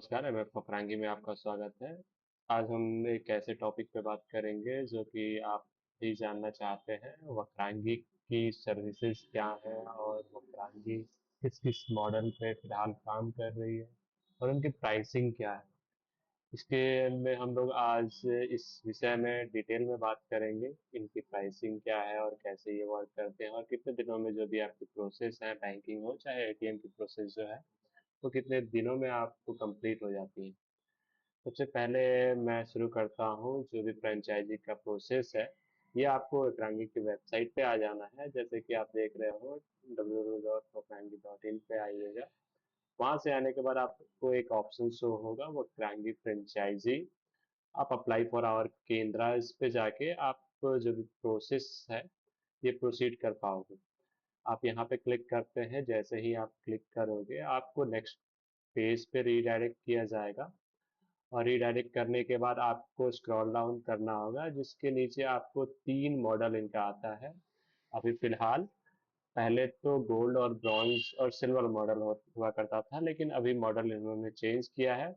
नमस्कार, एमएफ फफरांगी में आपका स्वागत है। आज हम एक ऐसे टॉपिक पे बात करेंगे जो कि आप भी जानना चाहते हैं। वक्रांगी की सर्विसेज क्या है और वक्रांगी किस किस मॉडल पे फिलहाल काम कर रही है और उनकी प्राइसिंग क्या है। इसके में हम लोग आज इस विषय में डिटेल में बात करेंगे। इनकी प्राइसिंग क्या है और कैसे ये वर्क करते हैं और कितने दिनों में जो भी आपकी प्रोसेस है, बैंकिंग हो चाहे एटीएम की प्रोसेस जो है, तो कितने दिनों में आपको कंप्लीट हो जाती है। सबसे पहले मैं शुरू करता हूँ। जो भी फ्रेंचाइजी का प्रोसेस है, ये आपको वक्रांगी की वेबसाइट पे आ जाना है। जैसे कि आप देख रहे हो www.वक्रांगी.in पे आइएगा। वहां से आने के बाद आपको एक ऑप्शन शो होगा वक्रांगी फ्रेंचाइजी। आप अप्लाई फॉर आवर केंद्रा इस पे जाके आप जो भी प्रोसेस है ये प्रोसीड कर पाओगे। आप यहाँ पे क्लिक करते हैं। जैसे ही आप क्लिक करोगे आपको नेक्स्ट पेज पे रीडायरेक्ट किया जाएगा और रीडायरेक्ट करने के बाद आपको स्क्रॉल डाउन करना होगा, जिसके नीचे आपको 3 मॉडल इनका आता है अभी फिलहाल। पहले तो गोल्ड और ब्रॉन्ज और सिल्वर मॉडल हुआ करता था, लेकिन अभी मॉडल इन्होंने चेंज किया है।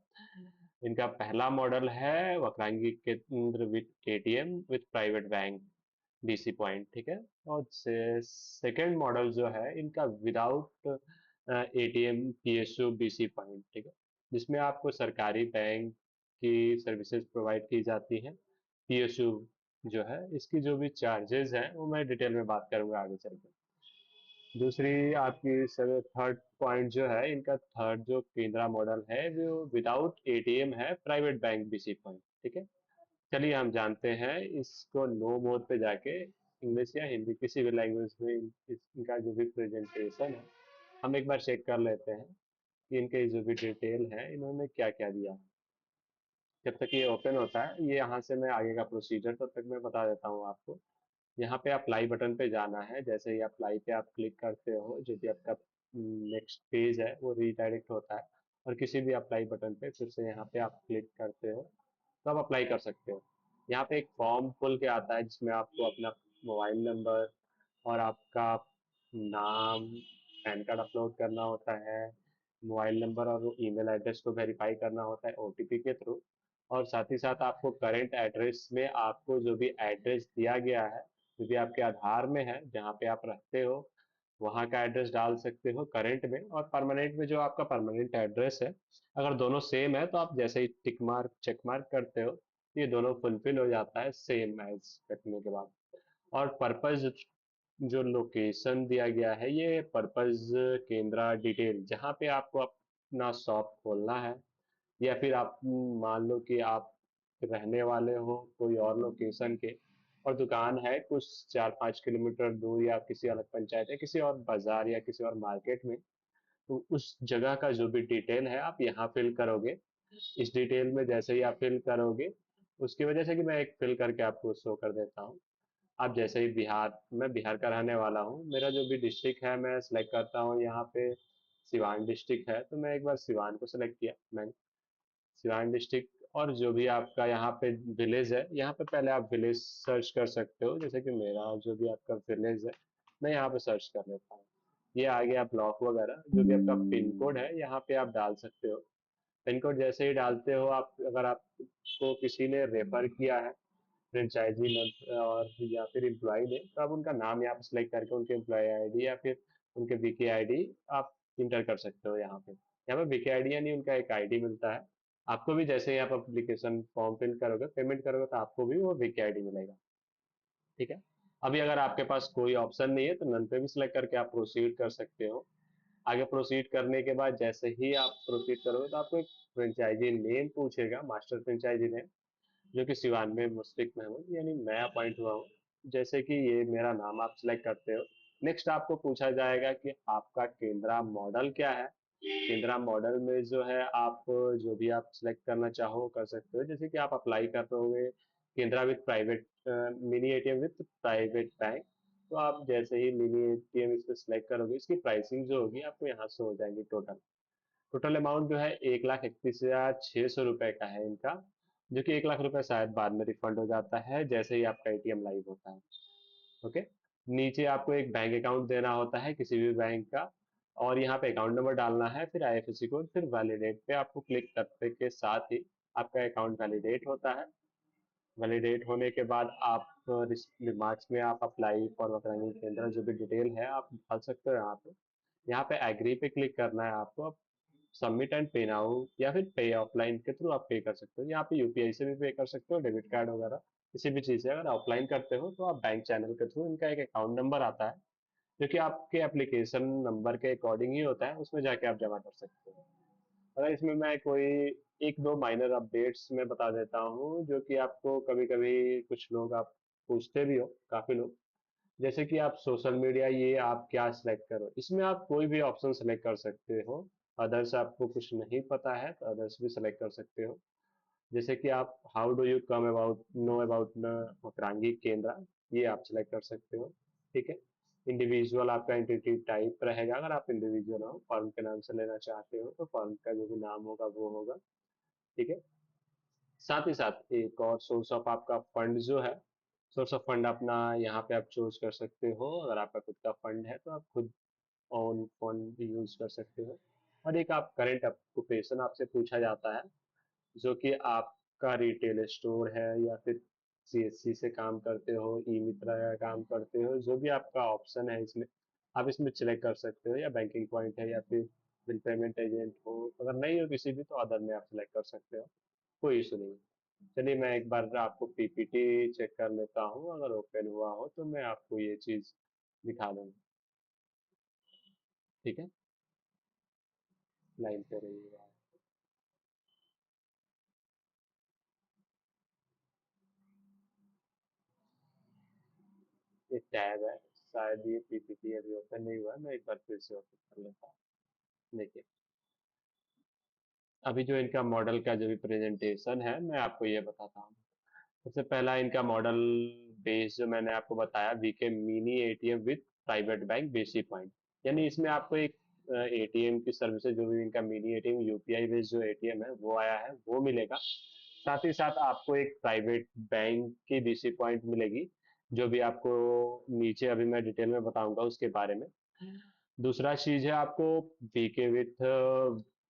इनका पहला मॉडल है वक्रांगी केंद्र with ATM with private bank DC point, ठीक है। और सेकंड मॉडल जो है इनका without ATM PSU BC point, ठीक है, जिसमें आपको सरकारी बैंक की सर्विसेज प्रोवाइड की जाती हैं। पीएसयू जो है इसकी जो भी चार्जेस हैं वो मैं डिटेल में बात करूंगा आगे चलकर। दूसरी आपकी सर थर्ड पॉइंट जो है, इनका थर्ड जो केंद्रा मॉडल है वो विदाउट एटीएम है, प्राइवेट बैंक बीसी पॉइंट, ठीक है। चलिए हम जानते हैं इसको। नो मोड पे जाके इंग्लिश या हिंदी किसी भी लैंग्वेज में इनका जो भी प्रेजेंटेशन है हम एक बार चेक कर लेते हैं कि इनके जो भी डिटेल है इन्होंने क्या क्या दिया। जब तक ये ओपन होता है, ये यहाँ से मैं आगे का प्रोसीजर तब तक मैं बता देता हूँ आपको। यहाँ पे अप्लाई बटन पे जाना है। जैसे ही अप्लाई पे आप क्लिक करते हो, जो भी आपका नेक्स्ट पेज है वो रीडायरेक्ट होता है और किसी भी अप्लाई बटन पे फिर से यहाँ पे आप क्लिक करते हो तो आप अप्लाई कर सकते हो। यहाँ पे एक फॉर्म खुल के आता है जिसमें आपको अपना मोबाइल नंबर और आपका नाम, पैन कार्ड अपलोड करना होता है। मोबाइल नंबर और ईमेल एड्रेस को वेरीफाई करना होता है ओटीपी के थ्रू। और साथ ही साथ आपको करंट एड्रेस में आपको जो भी एड्रेस दिया गया है, जो भी आपके आधार में है जहाँ पे आप रहते हो, वहाँ का एड्रेस डाल सकते हो करंट में। और परमानेंट में जो आपका परमानेंट एड्रेस है, अगर दोनों सेम है तो आप जैसे ही टिक मार्क चेक मार्क करते हो ये दोनों फुलफिल हो जाता है सेम एज रखने के बाद। और पर्पज जो लोकेशन दिया गया है, ये पर्पज केंद्रा डिटेल, जहाँ पे आपको अपना शॉप खोलना है या फिर आप मान लो कि आप रहने वाले हो कोई और लोकेशन के और दुकान है कुछ 4-5 किलोमीटर दूर या किसी अलग पंचायत या किसी और बाजार या किसी और मार्केट में, तो उस जगह का जो भी डिटेल है आप यहाँ फिल करोगे। इस डिटेल में जैसे ही आप फिल करोगे, उसकी वजह से कि मैं एक फिल करके आपको शो कर देता हूँ। आप जैसे ही बिहार, मैं बिहार का रहने वाला हूँ, मेरा जो भी डिस्ट्रिक्ट है मैं सिलेक्ट करता हूँ। यहाँ पे सिवान डिस्ट्रिक्ट है तो मैं एक बार सिवान को सिलेक्ट किया मैंने, सिवान डिस्ट्रिक्ट। और जो भी आपका यहाँ पे विलेज है, यहाँ पे पहले आप विलेज सर्च कर सकते हो। जैसे कि मेरा जो भी आपका विलेज है मैं यहाँ पे सर्च कर लेता हूँ। ये आ गया ब्लॉक वगैरह, जो भी आपका पिन कोड है यहाँ पे आप डाल सकते हो। पिन कोड जैसे ही डालते हो आप, अगर आपको किसी ने रेफर किया है फ्रेंचाइजी और या फिर एम्प्लॉय ने, तो आप उनका नाम यहाँ पे सिलेक्ट करके उनके एम्प्लॉय आईडी या फिर उनके वीके आईडी आप इंटर कर सकते हो। यहाँ पे वीके आईडी यानी उनका एक आईडी मिलता है आपको भी। जैसे ही आप एप्लीकेशन फॉर्म फिल करोगे, पेमेंट करोगे, तो आपको भी वो वीके आईडी मिलेगा, ठीक है। अभी अगर आपके पास कोई ऑप्शन नहीं है तो नन पे भी सिलेक्ट करके आप प्रोसीड कर सकते हो। आगे प्रोसीड करने के बाद जैसे ही आप प्रोसीड करोगे तो आपको एक फ्रेंचाइजी नेम पूछेगा, मास्टर फ्रेंचाइजी नेम, जो कि सिवान में मुश्फिक महमूद यानी मैं अपॉइंट हुआ हूँ। जैसे कि ये मेरा नाम आप सिलेक्ट करते हो। नेक्स्ट आपको पूछा जाएगा कि आपका केंद्रा मॉडल क्या है। केंद्रा मॉडल में जो है आप जो भी आप सिलेक्ट करना चाहो कर सकते हो। जैसे कि आप अप्लाई कर रहे केंद्रा with private mini ATM with private bank, तो आप जैसे ही मिनी एटीएम इस पे सिलेक्ट करोगे, इसकी प्राइसिंग जो होगी आपको यहाँ से हो जाएगी। टोटल टोटल अमाउंट जो है 1,31,600 रुपए का है इनका, जो कि 1 लाख रुपए शायद बाद में रिफंड हो जाता है जैसे ही आपका एटीएम लाइव होता है। ओके। नीचे आपको एक बैंक अकाउंट देना होता है किसी भी बैंक का, और यहाँ पे अकाउंट नंबर डालना है, फिर आईएफएससी कोड, फिर वैलिडेट पे आपको क्लिक करने के साथ ही आपका अकाउंट वैलिडेट होता है। वैलिडेट होने के बाद आप मार्च में आप अप्लाई फॉर वक्रानी केंद्र जो भी डिटेल है आप डाल सकते हो यहाँ पे। यहाँ पे एग्री पे क्लिक करना है आपको। सबमिट एंड पे नाउ या फिर पे ऑफलाइन के थ्रू आप पे कर सकते हो। यहाँ पे यूपीआई से भी पे कर सकते हो, डेबिट कार्ड वगैरह किसी भी चीज़ से। अगर ऑफलाइन करते हो तो आप बैंक चैनल के थ्रू, इनका एक अकाउंट नंबर आता है जो कि आपके एप्लीकेशन नंबर के अकॉर्डिंग ही होता है, उसमें जाके आप जमा कर सकते हो। अगर इसमें मैं कोई एक दो माइनर अपडेट्स में बता देता हूँ जो कि आपको कभी कभी कुछ लोग आप पूछते भी हो, काफी लोग। जैसे कि आप सोशल मीडिया, ये आप क्या सिलेक्ट करो, इसमें आप कोई भी ऑप्शन सेलेक्ट कर सकते हो। अदर्स आपको कुछ नहीं पता है तो अदर्स भी सेलेक्ट कर सकते हो। जैसे कि आप how do you come about know about मकरांगी केंद्र, ये आप सिलेक्ट कर सकते हो। ठीक है। इंडिविजुअल आपका एंटिटी टाइप रहेगा, अगर आप इंडिविजुअल हो, फर्म के नाम से लेना चाहते हो तो फर्म का जो भी नाम होगा वो होगा। ठीक है। साथ ही साथ एक और सोर्स ऑफ आपका फंड जो है, सोर्स ऑफ फंड अपना यहाँ पे आप चूज कर सकते हो। अगर आपका खुद का फंड है तो आप खुद ओन फंड यूज कर सकते हो। और एक आप करंट ऑक्यूपेशन आपसे पूछा जाता है, जो कि आपका रिटेल स्टोर है या फिर सीएससी से काम करते हो, ई मित्रा का काम करते हो, जो भी आपका ऑप्शन है इसमें आप इसमें सिलेक्ट कर सकते हो। या बैंकिंग पॉइंट है या फिर बिल पेमेंट एजेंट हो, अगर नहीं हो किसी भी तो अदर में आप सिलेक्ट कर सकते हो, कोई इशू नहीं है। चलिए मैं एक बार आपको पीपीटी चेक कर लेता हूँ, अगर ओपन हुआ हो तो मैं आपको ये चीज दिखा दूंगा। ठीक है, लाइन पे रहिएगा। ये टैब है, शायद ये पीपीटी अभी ओपन नहीं हुआ है, मैं एक बार फिर से ओपन कर लेता हूँ। देखिए, अभी जो इनका मॉडल का जो भी प्रेजेंटेशन है मैं आपको ये बताता हूँ। सबसे पहला इनका मॉडल बेस जो मैंने आपको बताया, VK mini ATM with private bank basic point, यानी इसमें आपको एक एटीएम की सर्विसेज, जो भी इनका मिनी एटीएम यूपीआई बेस्ड जो एटीएम है वो आया है वो मिलेगा। साथ ही साथ आपको एक प्राइवेट बैंक की बीसी पॉइंट मिलेगी, जो भी आपको नीचे अभी मैं डिटेल में बताऊंगा उसके बारे में। दूसरा चीज है आपको BK with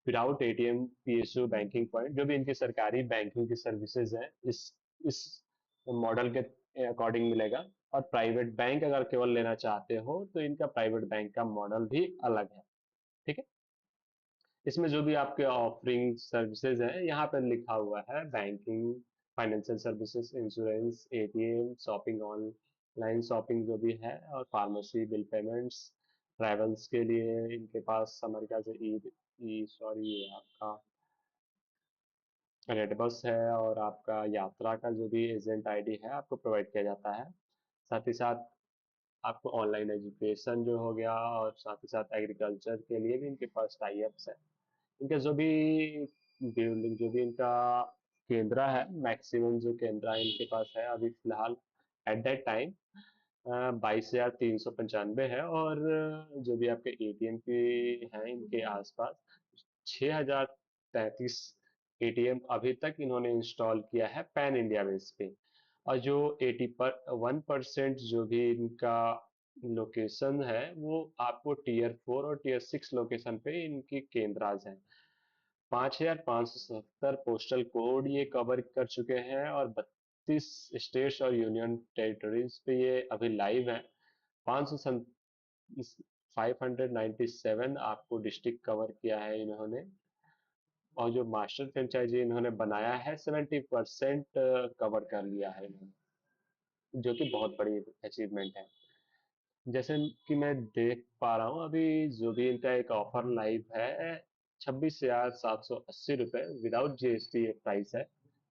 without ATM PSU banking point, जो भी इनकी सरकारी बैंकिंग की सर्विसेज है इस मॉडल के अकॉर्डिंग मिलेगा। और प्राइवेट बैंक अगर केवल लेना चाहते हो तो इनका प्राइवेट बैंक का मॉडल भी अलग है। ठीक है। इसमें जो भी आपके ऑफरिंग सर्विसेज हैं यहाँ पर लिखा हुआ है, banking, financial services, insurance, ATM, shopping, online shopping जो भी है, और फार्मेसी, बिल पेमेंट्स, ट्रैवल्स के लिए इनके पास अमेरिका से ई ई सॉरी ये आपका रेड बस है। और आपका यात्रा का जो भी एजेंट आईडी है आपको प्रोवाइड किया जाता है। साथ ही साथ आपको ऑनलाइन एजुकेशन जो हो गया, और साथ ही साथ एग्रीकल्चर के लिए भी इनके पास टाई अप्स है। इनका जो भी बिल्डिंग, जो भी इनका केंद्र है, मैक्सिमम जो केंद्र है इनके पास है अभी फिलहाल एट दैट टाइम 22,395 है। और जो भी आपके एटीएम के हैं इनके आसपास 6,033 एटीएम अभी तक इन्होंने इंस्टॉल किया है पैन इंडिया बेस पे। और जो 81% जो भी इनका लोकेशन है वो आपको टीयर 4 और टीयर 6 लोकेशन पे इनकी केंद्राज हैं। 5,570 पोस्टल कोड ये कवर कर चुके हैं, और 32 स्टेट्स और यूनियन टेरिटरीज पे ये अभी लाइव है। 500 597 आपको डिस्ट्रिक्ट कवर किया है इन्होंने। और जो मास्टर फ्रेंचाइजी इन्होंने बनाया है 70% कवर कर लिया है इन्होंने, जो कि बहुत बड़ी अचीवमेंट है। जैसे कि मैं देख पा रहा हूँ अभी जो भी इनका एक ऑफर लाइव है, 26,780 रुपये विदाउट जीएसटी ये प्राइस है।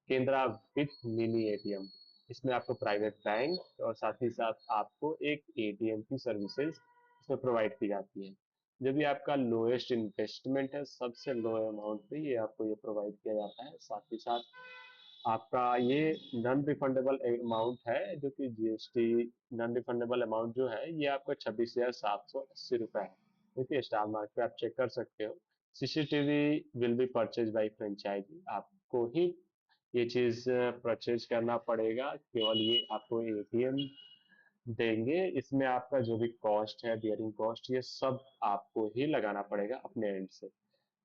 केंद्रा विथ मिनी एटीएम, इसमें आपको प्राइवेट बैंक और साथ ही साथ आपको एक एटीएम की सर्विसेज इसमें प्रोवाइड की जाती है। जो भी आपका लोएस्ट इन्वेस्टमेंट है, सबसे लो अमाउंट पे ये आपको ये प्रोवाइड किया जाता है। साथ ही साथ आपका ये नॉन रिफंडेबल अमाउंट है, जो कि जीएसटी नॉन रिफंडेबल अमाउंट जो है ये आपका 26,780 रुपये है। देखिए स्टार मार्क पे आप चेक कर सकते हो। CCTV will be purchase by franchisee, आपको ही ये चीज परचेज करना पड़ेगा। केवल ये आपको एटीएम देंगे, इसमें आपका जो भी कॉस्ट है, बियरिंग कॉस्ट, ये सब आपको ही लगाना पड़ेगा अपने एंड से।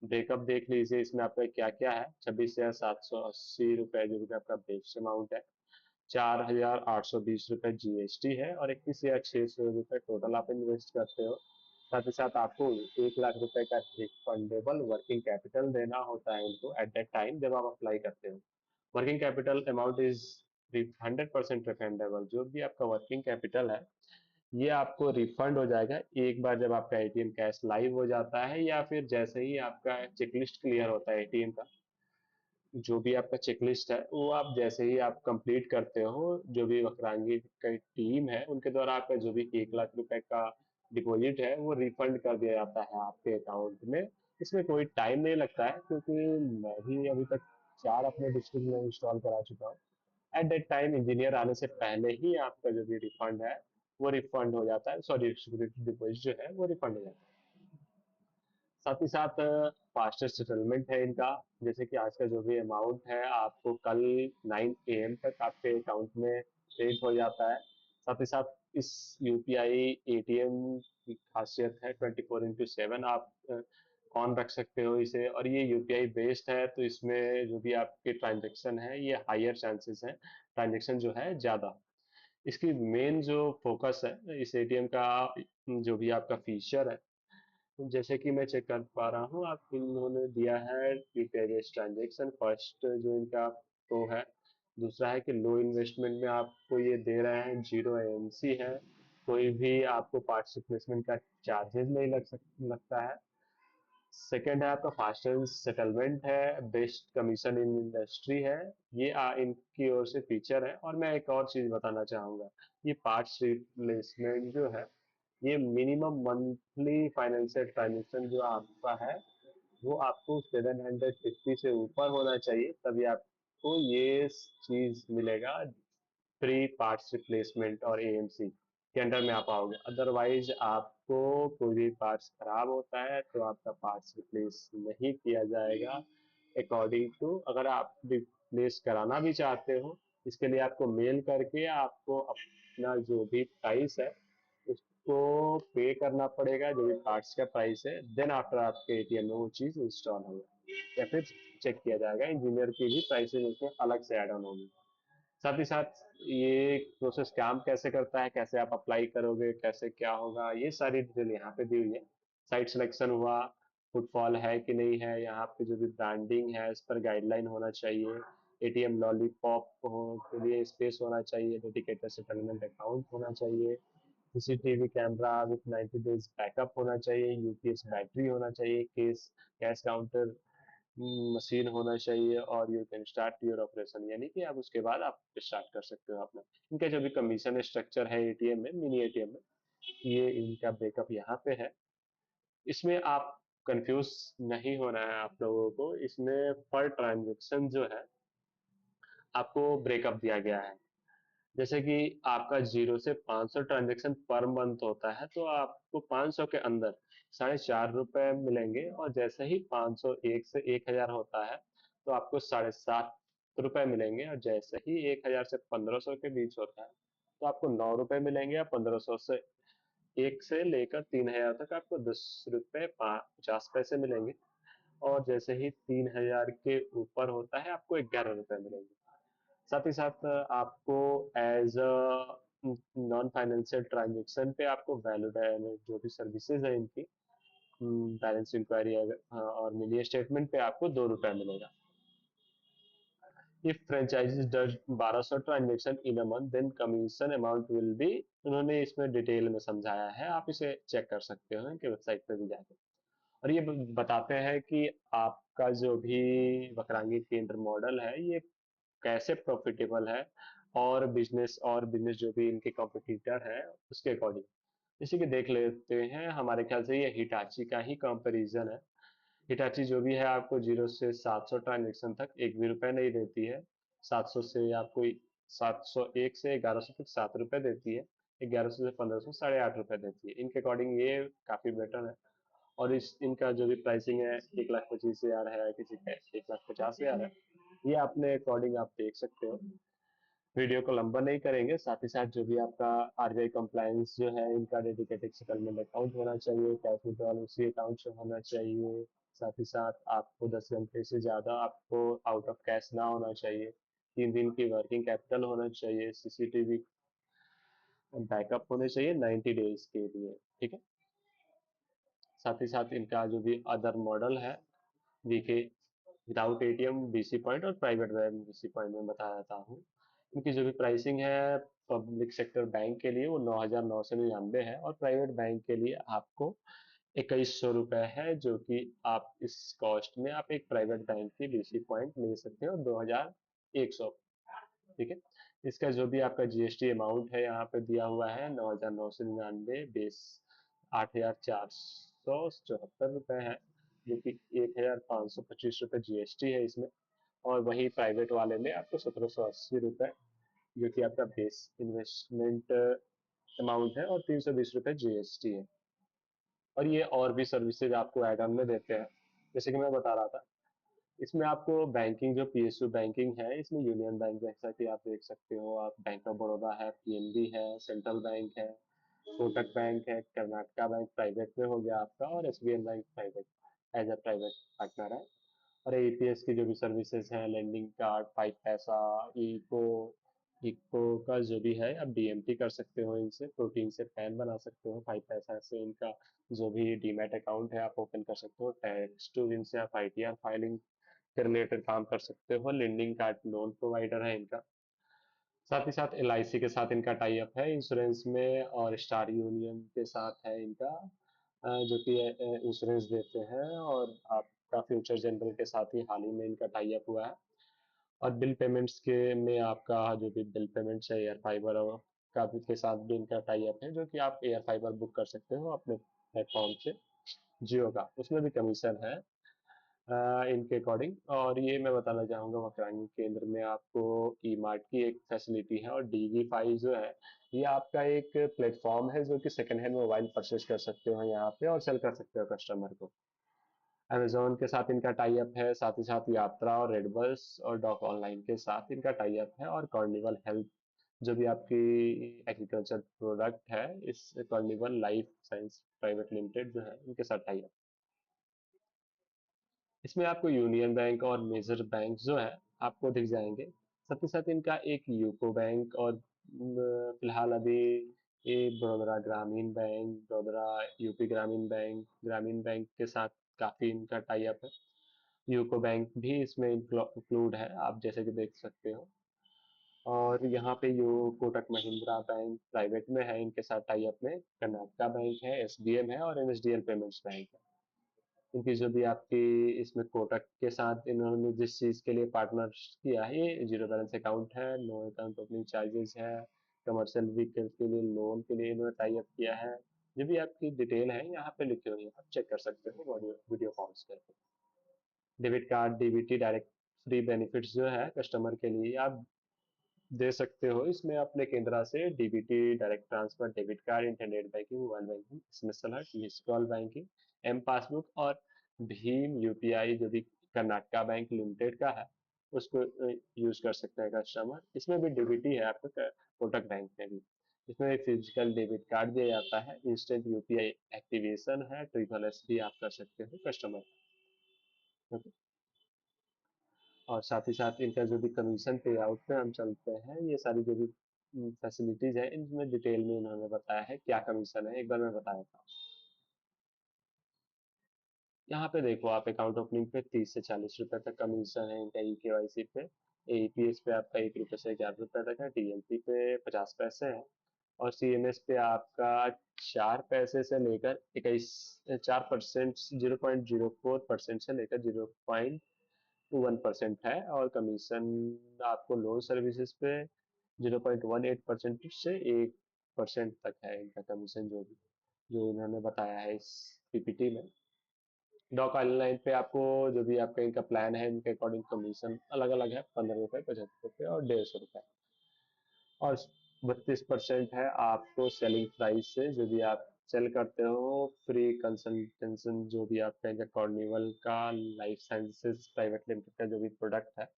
ब्रेकअप देख लीजिए, इसमें आपका क्या क्या है। 26,780 रुपये जो भी आपका बेस अमाउंट है, 4,820 रुपये जीएसटी है, और 21,600 रुपये टोटल आप इन्वेस्ट करते हो। साथ ही साथ आपको 1 लाख रुपए का रिफंडेबल वर्किंग कैपिटल देना होता है उनको एट दैट टाइम जब आप अप्लाई करते हो। Working capital amount is 100% refundable. जो भी आपका वर्किंग कैपिटल है, ये आपको रिफंड हो जाएगा एक बार जब आपका एटीएम कैश लाइव हो जाता है, या फिर जैसे ही आपका चेकलिस्ट क्लियर होता है एटीएम का। जो भी आपका चेकलिस्ट है वो आप जैसे ही आप कंप्लीट करते हो, जो भी वक्रांगी की टीम है उनके द्वारा आपका जो भी 1 लाख रुपए का डिपॉजिट है वो रिफंड कर दिया जाता है आपके अकाउंट में। इसमें कोई टाइम नहीं लगता है, क्योंकि मैं भी अभी तक 4 अपने डिस्ट्रिक्ट में इंस्टॉल करा चुका हूँ। एट दैट टाइम इंजीनियर आने से पहले ही आपका जो भी रिफंड है वो रिफंड हो जाता है, सॉरी सिक्योरिटी डिपॉजिट जो है वो रिफंड हो जाता है। साथ ही साथ फास्टर सेटलमेंट है इनका। जैसे कि आज का जो भी अमाउंट है आपको कल 9 AM तक आपके अकाउंट में क्रेडिट हो जाता है। साथ ही साथ इस यूपीआई एटीएम की खासियत है 24/7 आप ऑन रख सकते हो इसे, और ये यूपीआई बेस्ड है तो इसमें जो भी आपके ट्रांजेक्शन है ये हायर चांसेस है, ट्रांजेक्शन जो है ज़्यादा। इसकी मेन जो फोकस है इस एटीएम का, जो भी आपका फीचर है, जैसे कि मैं चेक कर पा रहा हूँ, आप इन्होंने दिया है यूपीआई बेस्ड ट्रांजेक्शन फर्स्ट जो इनका तो है। दूसरा है कि लो इन्वेस्टमेंट में आपको ये दे रहे हैं, जीरो एएमसी है, कोई भी आपको पार्टनरशिप प्लेसमेंट का चार्जेस नहीं लगता है। सेकंड है आपका फास्टर सेटलमेंट है, बेस्ट कमीशन इन इंडस्ट्री है। ये इनकी ओर से फीचर है। और मैं एक और चीज बताना चाहूंगा, ये पार्ट्स रिप्लेसमेंट जो है, ये मिनिमम मंथली फाइनेंशियल ट्रांजेक्शन जो आपका है वो आपको 750 से ऊपर होना चाहिए, तभी आपको ये चीज मिलेगा, फ्री पार्ट्स रिप्लेसमेंट और एएमसी के अंडर में आप आओगे। अदरवाइज आपको कोई भी पार्ट्स खराब होता है तो आपका पार्ट्स रिप्लेस नहीं किया जाएगा। अकॉर्डिंग टू, अगर आप रिप्लेस कराना भी चाहते हो, इसके लिए आपको मेल करके आपको अपना जो भी प्राइस है उसको पे करना पड़ेगा, जो भी पार्ट्स का प्राइस है, देन आफ्टर आपके एटीएम में वो चीज इंस्टॉल होगा, या फिर चेक किया जाएगा, इंजीनियर की भी प्राइसिंग उसमें अलग से ऐड ऑन होगी। साथ ही साथ ये प्रोसेस काम कैसे करता है, कैसे आप अप्लाई करोगे, कैसे क्या होगा, ये सारी डिटेल यहाँ पे दी हुई है। साइट सिलेक्शन हुआ, फुटफॉल है कि नहीं है, यहाँ पे जो भी ब्रांडिंग है इस पर गाइडलाइन होना चाहिए, एटीएम लॉलीपॉप हो के लिए स्पेस होना चाहिए, डेडिकेटेड सेटलमेंट अकाउंट होना चाहिए, CCTV camera with 90 days backup होना चाहिए, यूपीएस बैटरी होना चाहिए, केस कैश काउंटर मशीन होना चाहिए, और you can start your operation, यानी कि आप उसके बाद आप स्टार्ट कर सकते हो अपना। इनका जो भी कमीशन स्ट्रक्चर है एटीएम में, मिनी एटीएम में, ये इनका ब्रेकअप यहाँ पे है। इसमें आप कंफ्यूज नहीं होना है आप लोगों को, इसमें पर ट्रांजेक्शन जो है आपको ब्रेकअप दिया गया है। जैसे कि आपका 0 से 500 ट्रांजेक्शन पर मंथ होता है, तो आपको 500 के अंदर 4.5 रुपए मिलेंगे, और जैसे ही 501 से 1000 होता है तो आपको 7.5 रुपए मिलेंगे, और जैसे ही 1000 से 1500 के बीच होता है तो आपको 9 रुपए मिलेंगे, या 1500 से 1 से लेकर 3000 तक आपको 10 रुपए 50 पैसे मिलेंगे, और जैसे ही 3000 के ऊपर होता है आपको 11 रुपए मिलेंगे। साथ ही साथ आपको as a non financial transaction पे आपको वैलिड जो भी सर्विसेज है इनकी, बैलेंस इंक्वायरी और मिनी स्टेटमेंट पे आपको 2 रुपए मिलेगा। If franchisee does 1200 transaction in a month then commission amount will be, उन्होंने इसमें डिटेल में समझाया है, आप इसे चेक कर सकते हो इनके वेबसाइट पे भी जाके। और ये बताते हैं कि आपका जो भी वक्रांगी केंद्र मॉडल है ये कैसे प्रॉफिटेबल है, और बिजनेस जो भी इनके कॉम्पिटिटर है उसके अकॉर्डिंग। इसी के देख लेते हैं, हमारे ख्याल से ये हिटाची का ही कंपैरिजन है। हिटाची जो भी है आपको 0 से 700 ट्रांजेक्शन तक 1 भी रुपए नहीं देती है। 700 से आपको 701 से 1100 तक 7 रुपए देती है। 1100 से 1500 8.5 रुपए देती है। इनके अकॉर्डिंग ये काफी बेटर है। और इस इनका जो भी प्राइसिंग है 1,25,000 है, किसी का 1,50,000 है, ये अपने अकॉर्डिंग आप देख सकते हो। वीडियो को लंबा नहीं करेंगे, साथ ही साथ जो भी आपका आरबीआई कंप्लायंस जो है, इनका डेडिकेटेड सेटलमेंट अकाउंट होना चाहिए, कैश विड्रॉल उसी अकाउंट से होना चाहिए। साथ ही साथ आपको 10 घंटे से ज़्यादा आपको आउट ऑफ कैश ना होना चाहिए। 3 दिन की वर्किंग कैपिटल होना चाहिए। सीसीटीवी बैकअप होने चाहिए 90 डेज के लिए। ठीक है। साथ ही साथ इनका जो भी अदर मॉडल है, VK without ATM, BC point और प्राइवेट बैंक बीसी पॉइंट में बता देता हूँ। इनकी जो भी प्राइसिंग है पब्लिक सेक्टर बैंक के लिए वो 9,999 है, और प्राइवेट बैंक के लिए आपको 2100 रुपये है, जो कि आप इस कॉस्ट में आप एक प्राइवेट बैंक की बीसी पॉइंट ले सकते हो 2100। ठीक है। इसका जो भी आपका जीएसटी अमाउंट है यहाँ पे दिया हुआ है 9,999 बेस 8,474 रुपये है, जो कि 1,525 रुपये जीएसटी है इसमें। और वही प्राइवेट वाले में आपको 1,780 रुपये, जो कि आपका बेस इन्वेस्टमेंट अमाउंट है, और 320 रुपये जीएसटी है। और ये और भी सर्विसेज आपको एड ऑन में देते हैं, जैसे कि मैं बता रहा था। इसमें आपको बैंकिंग जो पीएसयू बैंकिंग है, इसमें यूनियन बैंक जैसा कि आप देख सकते हो, आप बैंक ऑफ बड़ौदा है, पीएनबी है, सेंट्रल बैंक है, कोटक बैंक है, कर्नाटका बैंक प्राइवेट में हो गया आपका, और SBI bank private as a private partner है। और एपीएस की जो भी सर्विसेज हैं, लेंडिंग कार्ड, फाइव पैसा, इको, इको का जो भी है आप डीएमटी कर सकते हो, इनसे प्रोटीन से पैन बना सकते हो, फाइव पैसा से इनका जो भी डीमैट अकाउंट है आप ओपन कर सकते हो, टैक्स टू इनसे आप आईटीआर फाइलिंग के रिलेटेड काम कर सकते हो, लेंडिंग कार्ड लोन प्रोवाइडर है इनका। साथ ही साथ एलआईसी के साथ इनका टाई अप है इंश्योरेंस में, और स्टार यूनियन के साथ है इनका, जो कि इंश्योरेंस देते हैं, और आपका फ्यूचर जनरल के साथ ही हाल ही में इनका टाई अप हुआ है। और बिल पेमेंट्स के में आपका जो भी बिल पेमेंट्स है एयर फाइबर और का भी के साथ भी इनका टाई अप है, जो कि आप एयर फाइबर बुक कर सकते हो अपने प्लेटफॉर्म से, जियो का उसमें भी कमीशन है इनके अकॉर्डिंग। और ये मैं बताना चाहूँगा, वक्रांगी केंद्र में आपको ई मार्ट की एक फैसिलिटी है, और डीजी फाई जो है, ये आपका एक प्लेटफॉर्म है जो कि सेकंड हैंड मोबाइल परचेज कर सकते हो यहाँ पे और सेल कर सकते हो कस्टमर को। अमेजोन के साथ इनका टाई अप है, साथ ही साथ यात्रा और रेडबस और डॉक ऑनलाइन के साथ इनका टाई अप है, और कार्निवल हेल्थ जो भी आपकी एग्रीकल्चर प्रोडक्ट है, इस carnival life science private limited जो है उनके साथ टाई अप। इसमें आपको यूनियन बैंक और मेजर बैंक जो है आपको दिख जाएंगे। साथ ही साथ इनका एक यूको बैंक और फिलहाल अभी ये बड़ौदा ग्रामीण बैंक, बड़ौदा यूपी ग्रामीण बैंक के साथ काफी इनका टाई अप है। यूको बैंक भी इसमें इंक्लूड है, आप जैसे कि देख सकते हो। और यहाँ पे you Kotak Mahindra bank private में है, इनके साथ टाई अप में कर्नाटका बैंक है, एसबीएम है, और एनएसडीएल पेमेंट्स बैंक है। क्योंकि जो भी आपकी इसमें कोटक के साथ इन्होंने जिस चीज़ के लिए पार्टनर किया है, ये जीरो बैलेंस अकाउंट है, नो अकाउंट ओपनिंग चार्जेस है, कमर्शियल व्हीकल के लिए लोन के लिए इन्होंने टाई अप किया है। जो भी आपकी डिटेल है यहाँ पे लिखी हुई है, आप चेक कर सकते हो वीडियो वीडियो कॉल्स करके। Debit card DBT direct free benefits जो है कस्टमर के लिए आप दे सकते हो इसमें अपने केंद्रा से, DBT direct transfer, debit card, internet banking, mobile banking, SMS alert, miss call banking, M passbook, और भीम यूपीआई जो भी कर्नाटका बैंक लिमिटेड का है उसको यूज कर सकते हैं कस्टमर। इसमें भी डीबीटी है आपका कोटक बैंक में भी। इसमें एक फिजिकल डेबिट कार्ड दिया जाता है, इंस्टेंट यूपीआई एक्टिवेशन है, ट्रिपल एस भी आप कर सकते हो कस्टमर। और साथ ही साथ इनका जो भी कमीशन पे आउट पे हम चलते हैं, ये सारी जो भी फैसिलिटीज है इनमें डिटेल में इन्होंने बताया है क्या कमीशन है, एक बार मैं बता देता हूँ। यहाँ पे देखो आप अकाउंट ओपनिंग पे 30 से 40 रुपए तक कमीशन है इनका, ई केवाईसी पे, एईपीएस पे आपका 1 रुपये से 11 रुपए तक है, टीएमपी पे 50 पैसे है, और सीएमएस पे आपका 4 पैसे से लेकर 21 4%, 0.04% से लेकर 0.1% है। और कमीशन आपको लोन सर्विसेज पे 0.18% से 1% तक है इनका कमीशन, जो भी जो इन्होंने बताया है इस पीपीटी में। डॉक ऑनलाइन पे आपको जो भी आपका इनका प्लान है, इनके अकॉर्डिंग कमीशन अलग अलग है, 15 रुपए, 75 रुपए और 150 रुपए। और 32% है आपको सेलिंग प्राइस से, जो भी आप सेल करते हो, फ्री कंसल्टेशन जो भी आपका इनका कॉर्निवल का लाइफ साइंसेज प्राइवेट लिमिटेड का जो भी प्रोडक्ट है,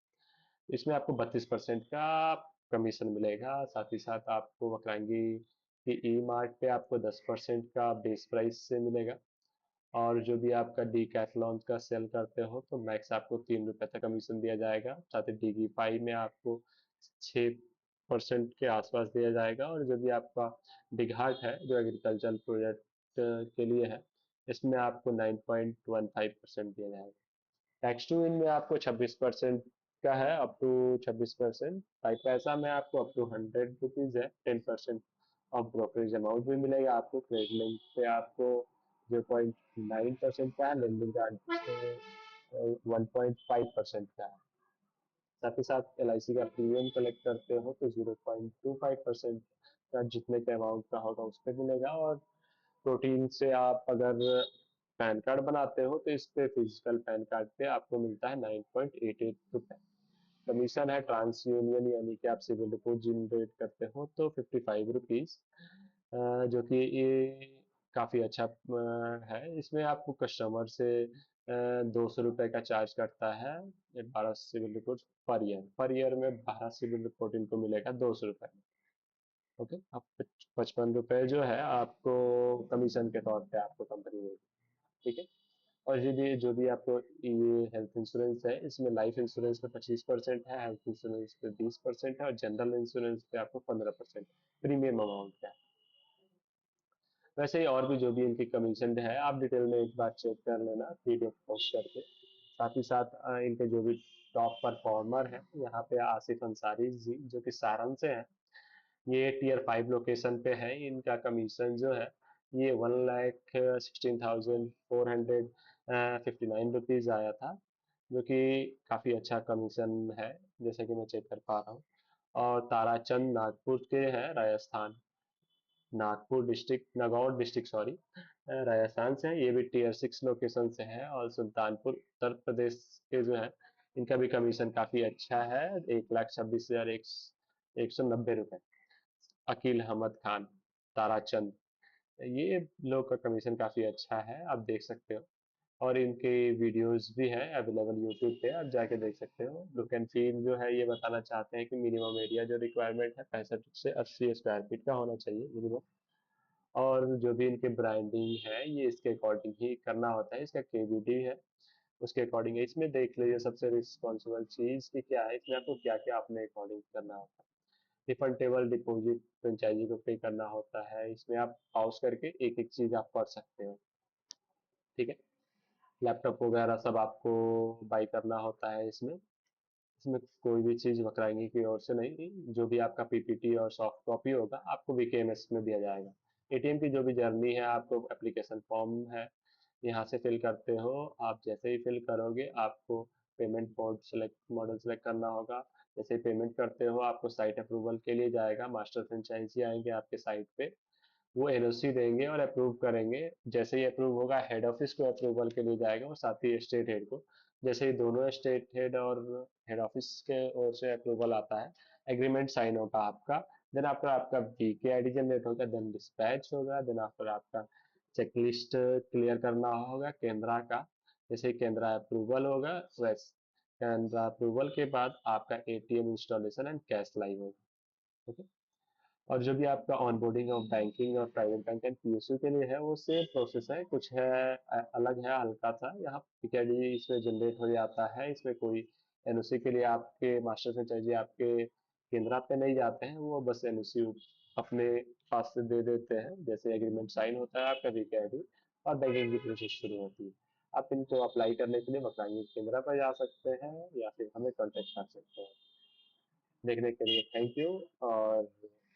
इसमें आपको 32% का कमीशन मिलेगा। साथ ही साथ आपको वक्रांगी की ई मार्ट पे आपको 10% का बेस प्राइस से मिलेगा। और जो भी आपका डीकैथलॉन का सेल करते हो तो मैक्स आपको 3 रुपए तक कमीशन दिया जाएगा। साथ ही डिगीफाई में आपको 6% के आसपास दिया जाएगा। और जो भी आपका डिगहार्ट है जो एग्रीकल्चरल प्रोजेक्ट के लिए है, इसमें आपको 9.15% दिया जाएगा। टैक्स टू विन में आपको 26% का है, अप टू 26%। भाई पैसा में आपको अप टू 100 रुपीज है, 10% ऑफ ब्रोकरेज अमाउंट भी मिलेगा आपको। क्रेडिट लिंक पे आपको 0.9% का है, लेंडिंग चार्ज 1.5% का है। साथ ही साथ LIC का प्रीमियम कलेक्ट करते हो तो 0.25% का जितने के अमाउंट का होगा उस पर मिलेगा। और प्रोटीन से आप अगर पैन कार्ड बनाते हो तो इस पे फिजिकल पैन कार्ड पे आपको मिलता है 9.88 रुपए। कमीशन है ट्रांस यूनियन, यानी कि आप सिविल रिपोर्ट जनरेट करते हो तो 55 रुपीज, जो कि ये काफ़ी अच्छा है। इसमें आपको कस्टमर से 200 रुपये का चार्ज करता है। 12 सिविल रिपोर्ट पर ईयर में 12 सिविल रिपोर्ट इनको मिलेगा 200 रुपये। ओके, अब 55 रुपये जो है आपको कमीशन के तौर पे आपको कंपनी देगी। ठीक है। और जो भी आपको ये हेल्थ इंश्योरेंस है, इसमें लाइफ इंश्योरेंस पे 25% है, हेल्थ इंश्योरेंस पे 20% है, और जनरल इंश्योरेंस पे आपको 15% प्रीमियम अमाउंट है। वैसे ही और भी जो भी इनकी कमीशन है आप डिटेल में एक बार चेक कर लेना PDF पोस्ट करके। साथ ही साथ इनके जो भी टॉप परफॉर्मर है, यहाँ पे आसिफ अंसारी जी जो कि सारण से है, ये Tier 5 लोकेशन पे है। इनका कमीशन जो है ये 1,16,459 रुपीज आया था, जो कि काफ़ी अच्छा कमीशन है जैसे कि मैं चेक कर पा रहा हूँ। और ताराचंद नागपुर के हैं, Rajasthan, Nagpur district, Nagaur district sorry, Rajasthan से है। ये भी Tier 6 लोकेशन से है। और सुल्तानपुर उत्तर प्रदेश के जो है, इनका भी कमीशन काफ़ी अच्छा है, 1,26,190 रुपये। अकील अहमद खान, ताराचंद, ये लोग का कमीशन काफ़ी अच्छा है, आप देख सकते हो। और इनके वीडियोस भी हैं अवेलेबल यूट्यूब पे, आप जाके देख सकते हो। लुक एंड फील जो है ये बताना चाहते हैं कि मिनिमम एरिया जो रिक्वायरमेंट है 65 से 80 स्क्वायर फीट का होना चाहिए मिनिमम। और जो भी इनके ब्रांडिंग है ये इसके अकॉर्डिंग ही करना होता है, इसका KVD है उसके अकॉर्डिंग है। इसमें देख लीजिए सबसे रिस्पॉन्सिबल चीज़ कि क्या है, इसमें आपको क्या क्या अपने अकॉर्डिंग करना होता है। रिफंडेबल डिपॉजिट फ्रेंचाइजी को पे करना होता है, इसमें आप पॉज करके एक एक चीज़ आप पढ़ सकते हो। ठीक है। लैपटॉप वगैरह सब आपको बाई करना होता है इसमें। इसमें कोई भी चीज़ वक्रांगी की ओर से नहीं, जो भी आपका PPT और सॉफ्ट कॉपी होगा आपको VKMS में दिया जाएगा। ATM की जो भी जर्नी है, आपको एप्लीकेशन फॉर्म है यहाँ से फिल करते हो। आप जैसे ही फिल करोगे आपको payment mode select model select करना होगा। जैसे ही पेमेंट करते हो आपको साइट अप्रूवल के लिए जाएगा, मास्टर फ्रेंचाइजी आएंगे आपके साइट पे, वो LOC देंगे और अप्रूव करेंगे। जैसे ही अप्रूव होगा हेड ऑफिस को अप्रूवल के लिए जाएगा और साथ ही स्टेट हेड को। जैसे ही दोनों स्टेट हेड और हेड ऑफिस के ओर से अप्रूवल आता है, एग्रीमेंट साइन होगा आपका। देन आफ्टर आपका VKID जनरेट होगा, देन डिस्पैच होगा, देन आफ्टर आपका चेकलिस्ट क्लियर करना होगा केंद्रा का। जैसे ही केंद्रा अप्रूवल होगा, वैसे केंद्रा अप्रूवल के बाद आपका ATM installation and cash live होगा। ओके। और जो भी आपका ऑनबोर्डिंग ऑफ बैंकिंग और प्राइवेट बैंक एंड PSU के लिए है वो सेम प्रोसेस है, कुछ है अलग है हल्का सा। यहाँ PKID इसमें जनरेट हो जाता है, इसमें कोई NOC के लिए आपके मास्टर से चाहिए आपके केंद्र पे नहीं जाते हैं, वो बस NOC अपने पास से दे देते हैं। जैसे एग्रीमेंट साइन होता है आपका PKID और बैंकिंग की प्रोसेस शुरू होती है। आप इनको अप्लाई करने के लिए बताइए केंद्र पर जा सकते हैं या फिर हमें कॉन्टेक्ट कर सकते हैं। देखने के लिए थैंक यू। और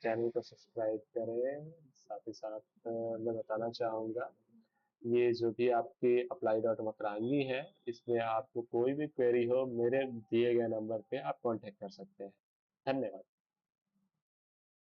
चैनल को सब्सक्राइब करें। साथ ही साथ मैं बताना चाहूँगा, ये जो भी आपकी apply.वक्रांगी है, इसमें आपको कोई भी क्वेरी हो मेरे दिए गए नंबर पे आप कांटेक्ट कर सकते हैं। धन्यवाद।